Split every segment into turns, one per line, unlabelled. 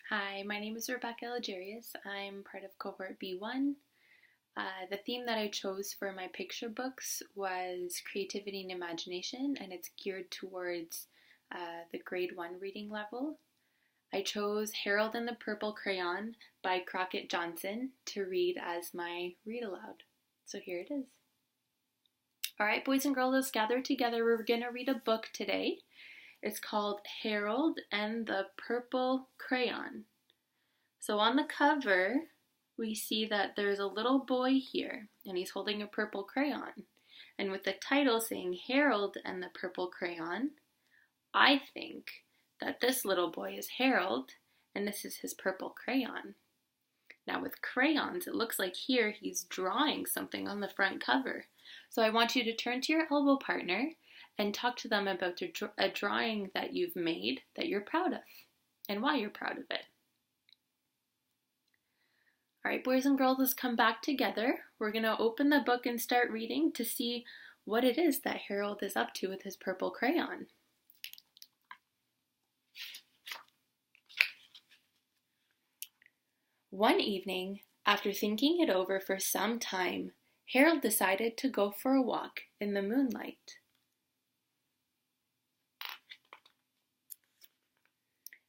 Hi, my name is Rebecca Legarius. I'm part of cohort B1. The theme that I chose for my picture books was creativity and imagination, and it's geared towards the grade 1 reading level. I chose Harold and the Purple Crayon by Crockett Johnson to read as my read aloud. So here it is. All right, boys and girls, let's gather together. We're going to read a book today. It's called Harold and the Purple Crayon. So on the cover, we see that there's a little boy here, and he's holding a purple crayon. And with the title saying Harold and the Purple Crayon, I think that this little boy is Harold, and this is his purple crayon. Now with crayons, it looks like here he's drawing something on the front cover. So I want you to turn to your elbow partner and talk to them about a drawing that you've made that you're proud of and why you're proud of it. All right, boys and girls, let's come back together. We're going to open the book and start reading to see what it is that Harold is up to with his purple crayon. One evening, after thinking it over for some time, Harold decided to go for a walk in the moonlight.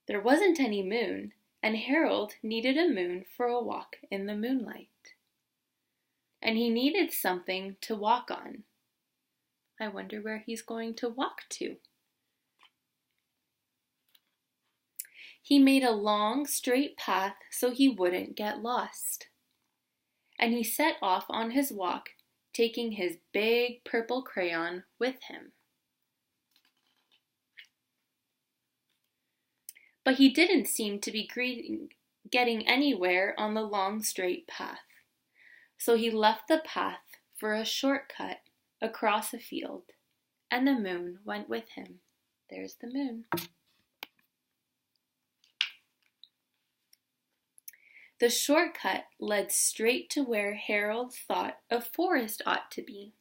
There wasn't any moon, and Harold needed a moon for a walk in the moonlight. And he needed something to walk on. I wonder where he's going to walk to. He made a long, straight path so he wouldn't get lost. And he set off on his walk, taking his big purple crayon with him. But he didn't seem to be getting anywhere on the long, straight path. So he left the path for a shortcut across a field, and the moon went with him. There's the moon. The shortcut led straight to where Harold thought a forest ought to be.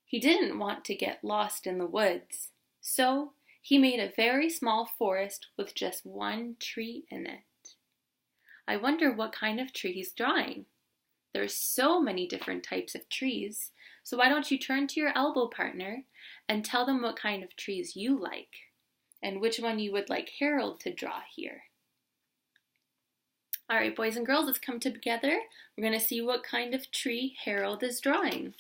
He didn't want to get lost in the woods, so he made a very small forest with just one tree in it. I wonder what kind of tree he's drawing. There's so many different types of trees, so why don't you turn to your elbow partner and tell them what kind of trees you like and which one you would like Harold to draw here. All right, boys and girls, let's come together. We're going to see what kind of tree Harold is drawing.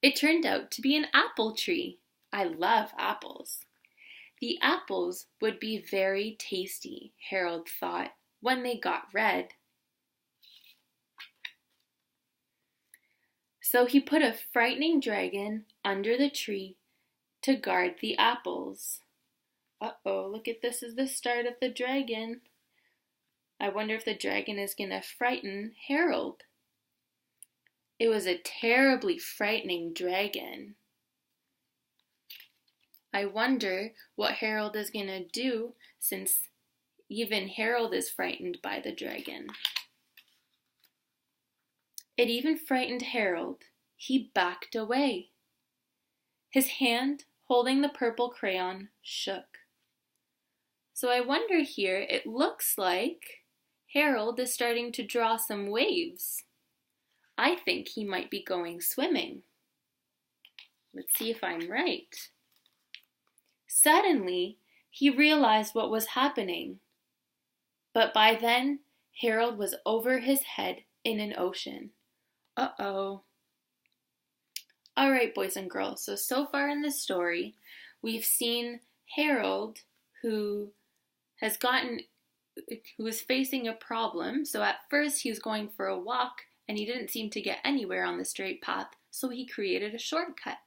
It turned out to be an apple tree. I love apples. The apples would be very tasty, Harold thought, when they got red. So he put a frightening dragon under the tree to guard the apples. Uh-oh, look at this is the start of the dragon. I wonder if the dragon is going to frighten Harold. It was a terribly frightening dragon. I wonder what Harold is going to do since even Harold is frightened by the dragon. It even frightened Harold. He backed away. His hand holding the purple crayon shook. So I wonder here, it looks like Harold is starting to draw some waves. I think he might be going swimming. Let's see if I'm right. Suddenly, he realized what was happening. But by then, Harold was over his head in an ocean. Uh-oh. All right, boys and girls, so far in this story, we've seen Harold who is facing a problem. So at first he was going for a walk and he didn't seem to get anywhere on the straight path, so he created a shortcut.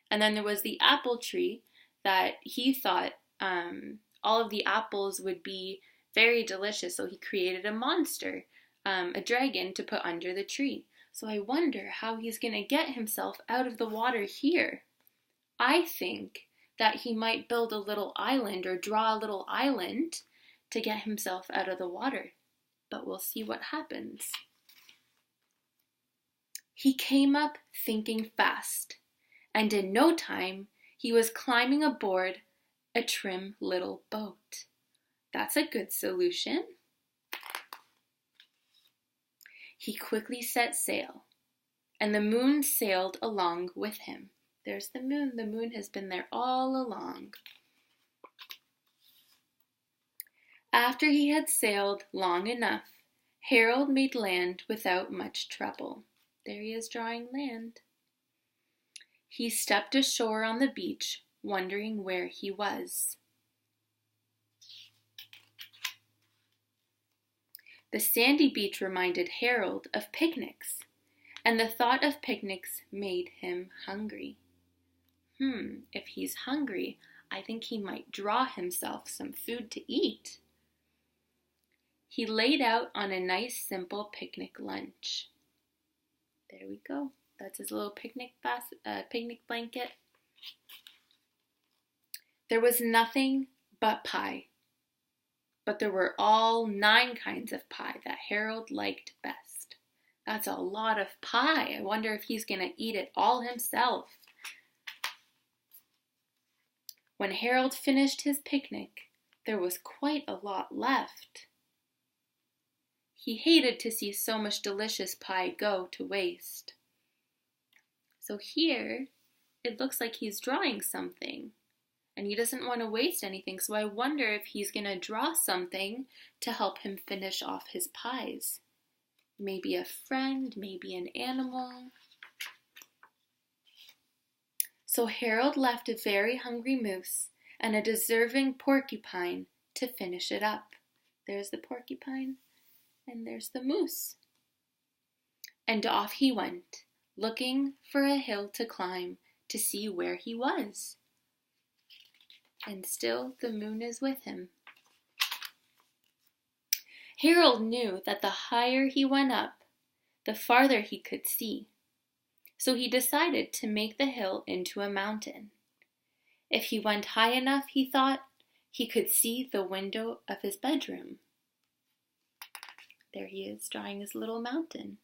And then there was the apple tree that he thought all of the apples would be very delicious, so he created a monster, a dragon to put under the tree. So I wonder how he's going to get himself out of the water here. I think that he might build a little island or draw a little island to get himself out of the water. But we'll see what happens. He came up thinking fast, and in no time he was climbing aboard a trim little boat. That's a good solution. He quickly set sail, and the moon sailed along with him. There's the moon. The moon has been there all along. After he had sailed long enough, Harold made land without much trouble. There he is drawing land. He stepped ashore on the beach, wondering where he was. The sandy beach reminded Harold of picnics, and the thought of picnics made him hungry. If he's hungry, I think he might draw himself some food to eat. He laid out on a nice, simple picnic lunch. There we go. That's his little picnic blanket. There was nothing but pie, but there were all 9 kinds of pie that Harold liked best. That's a lot of pie. I wonder if he's going to eat it all himself. When Harold finished his picnic, there was quite a lot left. He hated to see so much delicious pie go to waste. So here, it looks like he's drawing something, and he doesn't want to waste anything, so I wonder if he's going to draw something to help him finish off his pies. Maybe a friend, maybe an animal. So Harold left a very hungry moose and a deserving porcupine to finish it up. There's the porcupine. And there's the moose. And off he went, looking for a hill to climb to see where he was. And still the moon is with him. Harold knew that the higher he went up, the farther he could see. So he decided to make the hill into a mountain. If he went high enough, he thought, he could see the window of his bedroom. There he is, drawing his little mountain.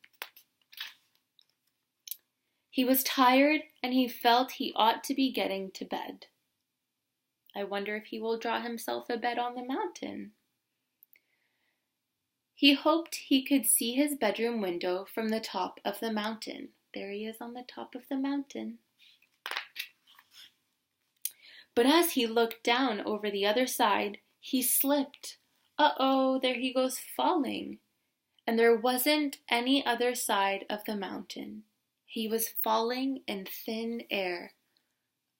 He was tired and he felt he ought to be getting to bed. I wonder if he will draw himself a bed on the mountain. He hoped he could see his bedroom window from the top of the mountain. There he is on the top of the mountain. But as he looked down over the other side, he slipped. Uh-oh, there he goes falling. And there wasn't any other side of the mountain. He was falling in thin air.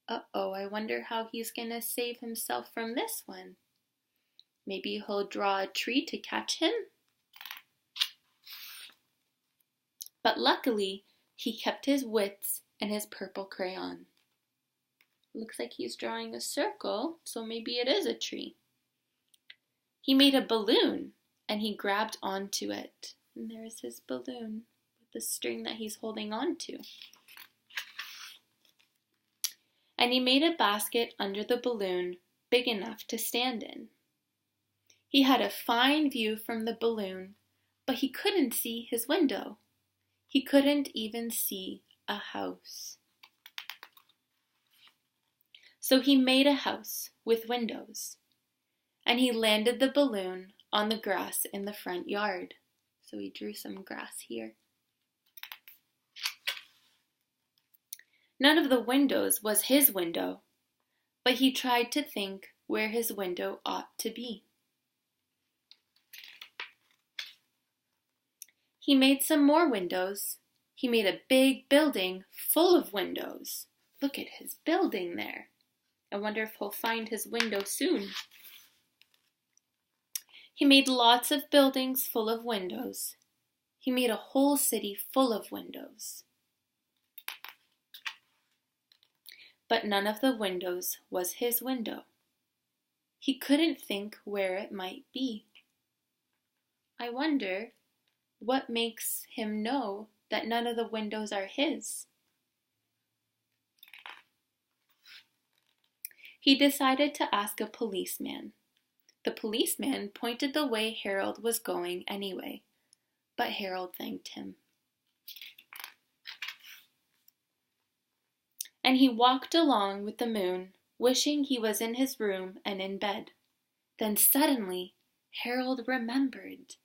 Uh-oh, I wonder how he's going to save himself from this one. Maybe he'll draw a tree to catch him? But luckily, he kept his wits and his purple crayon. Looks like he's drawing a circle, so maybe it is a tree. He made a balloon. And he grabbed onto it. And there's his balloon with the string that he's holding on to. And he made a basket under the balloon big enough to stand in. He had a fine view from the balloon, but he couldn't see his window. He couldn't even see a house. So he made a house with windows, and he landed the balloon on the grass in the front yard. So he drew some grass here. None of the windows was his window, but he tried to think where his window ought to be. He made some more windows. He made a big building full of windows. Look at his building there. I wonder if he'll find his window soon. He made lots of buildings full of windows. He made a whole city full of windows. But none of the windows was his window. He couldn't think where it might be. I wonder what makes him know that none of the windows are his. He decided to ask a policeman. The policeman pointed the way Harold was going anyway, but Harold thanked him. And he walked along with the moon wishing he was in his room and in bed. Then suddenly, Harold remembered.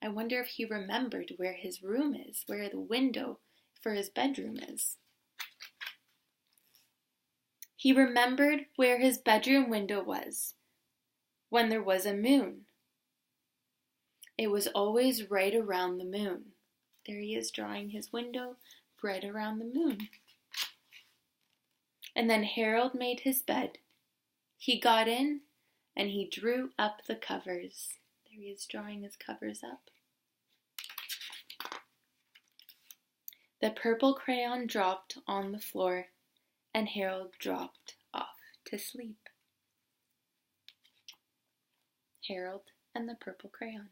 I wonder if he remembered where his room is, where the window for his bedroom is. He remembered where his bedroom window was when there was a moon. It was always right around the moon. There he is drawing his window right around the moon. And then Harold made his bed. He got in and he drew up the covers. There he is drawing his covers up. The purple crayon dropped on the floor and Harold dropped off to sleep. Harold and the purple crayon.